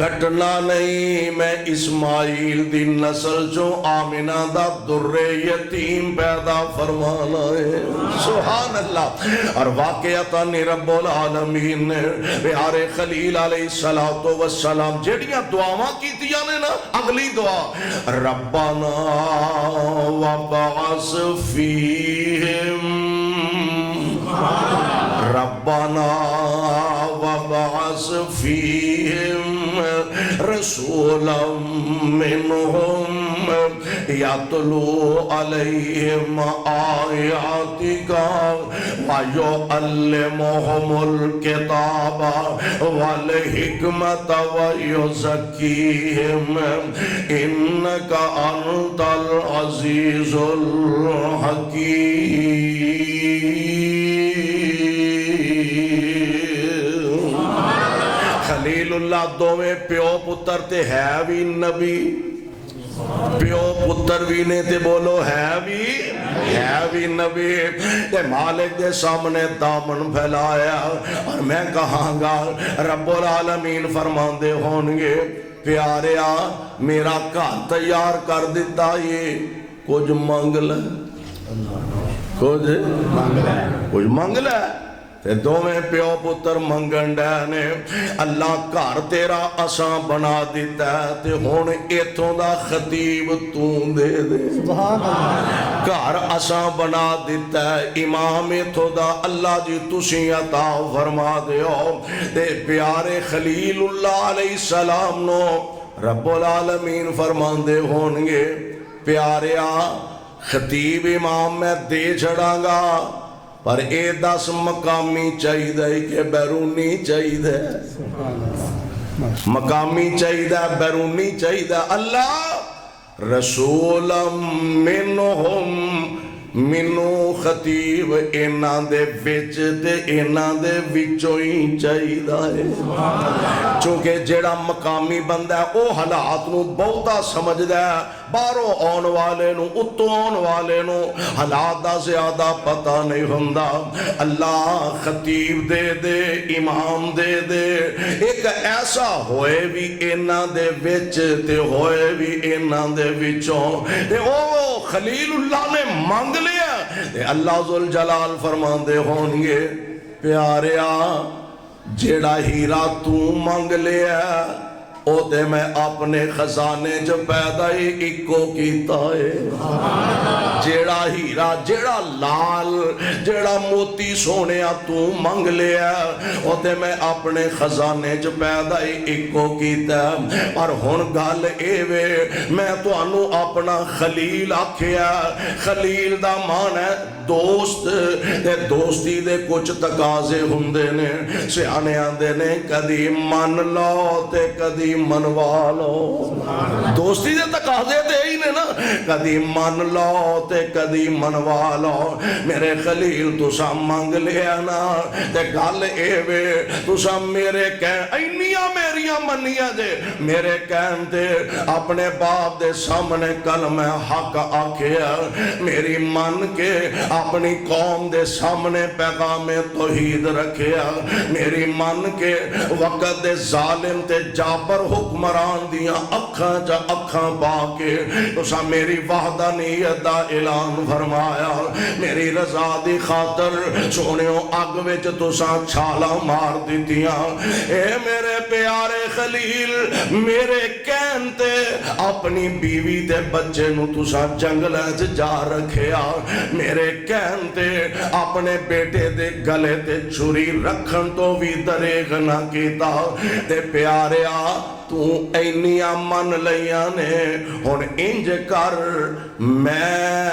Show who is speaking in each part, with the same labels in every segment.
Speaker 1: کٹنا نہیں، میں اسماعیل دی نسل چوں آمنہ دا در یتیم پیدا فرمانا ہے۔ سبحان اللہ۔ اور واقعتاً رب العالمین نے پیارے خلیل علیہ السلام جڑیاں دعاواں کیتیاں نے نا، اگلی دعا ربنا وبعث فیہم، ربنا وبعث فیہم رسولا منہم یتلو علیہم آیاتک ویعلمہم الکتاب والحکمت ویزکیہم انک انت العزیز الحکیم۔ خلیل اللہ دوویں پیو پتر تے ہے بھی نبی، پیو پتر بھی نے تے بولو ہے بھی نبی، تے مالک دے سامنے دامن پھیلایا۔ اور میں کہاں گا رب العالمین فرماندے ہونگے پیاریا میرا گھر تیار کر دیتا، یہ کچھ منگ لے، کچھ منگ لے۔ تے دوویں پیو پتر منگن ڈے نے، اللہ گھر تیرا اساں بنا دیتا ہے تے ہن ایتھوں دا خطیب تو دے دے، گھر اساں بنا دیتا ہے امام ایتھوں دا اللہ جی تسی عطا فرما دیو۔ تے پیارے خلیل اللہ علیہ السلام نو رب العالمین فرمان دے ہونگے پیاریا خطیب امام میں دے چھڑاں گا، پر اے 10 مقامی چاہی دے کہ بیرونی چاہی دے، مقامی چاہی دے بیرونی چاہی دے۔ اللہ رسولا منہم، منو خطیب اینا دے وچ تے اینا دے وچوں ہی چاہی دے، چونکہ جیڑا مقامی بندہ ہے او حالات نو بہتا سمجھ دے، بارو آن والے نو اتو آن والے نو حالات دا زیادہ پتہ نہیں ہوندا۔ اللہ خطیب دے دے، امام دے دے، ایک ایسا ہوئے بھی اینا دے وچ تے ہوئے بھی اینا دے وچوں، تے او خلیل اللہ نے مانگ لیا۔ تے اللہ ذوالجلال فرمان دے ہونگے پیاریا جیڑا ہیرا تو مانگ لیا او تے میں اپنے خزانے جو پیدا ہی اکو کیتا ہے، جیڑا ہیرا جیڑا لال جیڑا موتی سونیا تو مانگ لیا او تے میں اپنے خزانے جو پیدا ہی اکو کیتا ہے۔ اور ہن گل اے وے میں تو انو اپنا خلیل آکھیا، خلیل دا مان ہے دوست، تے دوستی دے کچھ تقاضے ہوندے نے، سیانے آندے نے کدی من لو تے کدی منوا لو، دوستی دے تقاضے تے ہی نے نا، کدی من لو تے کدی منوا لو۔ میرے خلیل تسا مانگ لیا نا تے گل اے وے تسا میرے کہن اینیاں میریاں منیاں دے، میرے کہن تے اپنے باپ دے سامنے کلمہ حق آکھیا، میری من کے اپنی قوم دے سامنے پیغام توحید رکھیا، میری من کے وقت دے ظالم تے جابر حکمران دیاں اکھاں جا اکھاں پا کے تسا میری وحدانیت دا اعلان فرمایا، میری رضا دی خاطر سونیوں اگ وچ تسا چھالا مار دیتیاں۔ اے میرے پیارے خلیل میرے کہن تے اپنی بیوی تے بچے نو تسا جنگلے چ جا رکھیا، میرے کہن تے اپنے بیٹے دے گلے تے چھری رکھن تو بھی دریغ نہ کیتا۔ تے پیاریا تو اینیاں من لیاں نے، ہن انج کر میں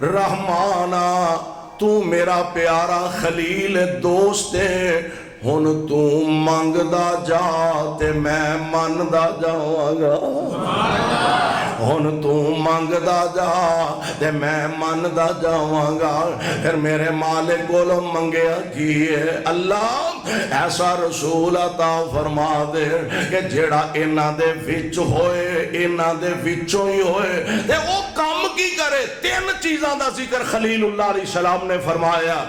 Speaker 1: رحمانا تو میرا پیارا خلیل دوست ہے، ہن تو منگ دا جا تے میں من دا جاواں گا، ہن تو منگ دا جا تے میں من دا جاواں گا۔ پھر میرے مالک کولوں منگیا کیے اللہ ایسا رسول عطا فرما دے کہ جیڑا انہاں دے وچ ہوئے انہاں دے وچوں ہی ہوئے تے او کام کی کرے۔ 3 چیزاں دا ذکر خلیل اللہ علیہ السلام نے فرمایا،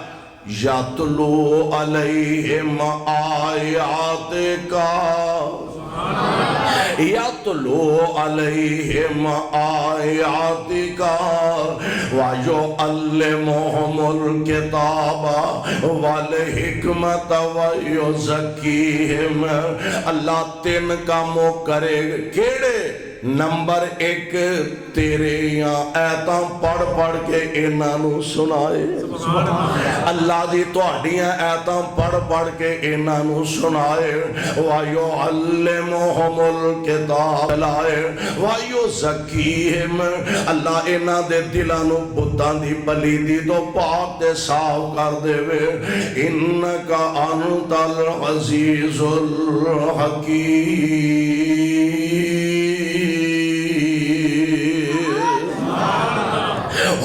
Speaker 1: یتلو علیہم آیات کا، یتلو علیہم آیاتک ویعلمہم الکتاب والحکمت ویزکیہم. اللہ 3 کاموں کرے. کیڑے؟ نمبر 1 تیرے یہاں ایتاں پڑھ پڑھ کے انہوں سنائے. اللہ دی تہاڈیاں ایتاں پڑھ پڑھ کے انہوں سنائے. وَيُعَلِّمُهُمُ الْكِتَابَ وَيُزَكِّيهِمْ. اللہ انہاں دے دلانوں بتاں دی پلیدی تو پاک تے صاف کر دے وے. اِنَّكَ أَنْتَ الْعَزِيزُ الْحَكِيمُ.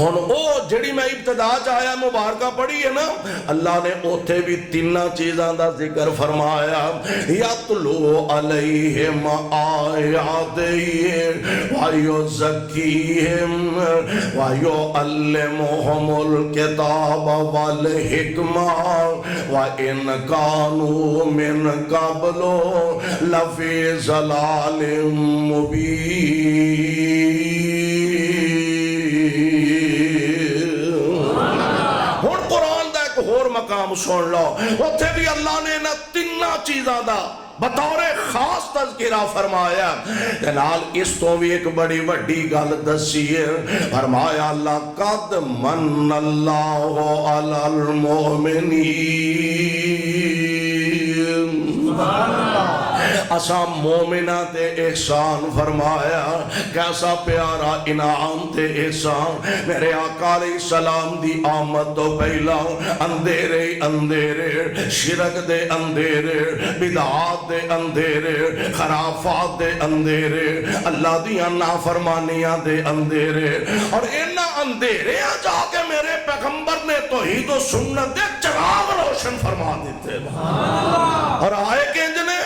Speaker 1: ہن او جڑی میں ابتدا چاہیا مبارکہ پڑھی ہے نا، اللہ نے اوتھے بھی 3 چیزاں دا ذکر فرمایا. یتلو علیہم آیاتہ ویزکیہم ویعلمہم الکتاب والحکمہ وَإِنْ كَانُوا مِنْ قَبْلُ لَفِي ضَلَالٍ مُبِينٍ. اور مقام سن لو، اتھے بھی اللہ نے نہ 3 چیزاں دا بطور خاص تذکرہ فرمایا. جنال اس تو بھی ایک بڑی وڈی گل دسی ہے. فرمایا لَقَدْ مَنَّ اللَّهُ عَلَى الْمُؤْمِنِينَ. اسا مومنہ تے احسان فرمایا. کیسا پیارا انعام تے احسان. میرے آقا علیہ السلام دی آمد تو پہلا اندھیرے اندھیرے، شرک دے اندھیرے، بدعات دے اندھیرے، خرافات دے اندھیرے، اللہ دیاں نافرمانیاں دے اندھیرے، اور انہاں اندھیرے جا کے میرے پیغمبر نے توحید و سنت دے چراغ روشن فرما دیتے. اور آئے کہ انجنے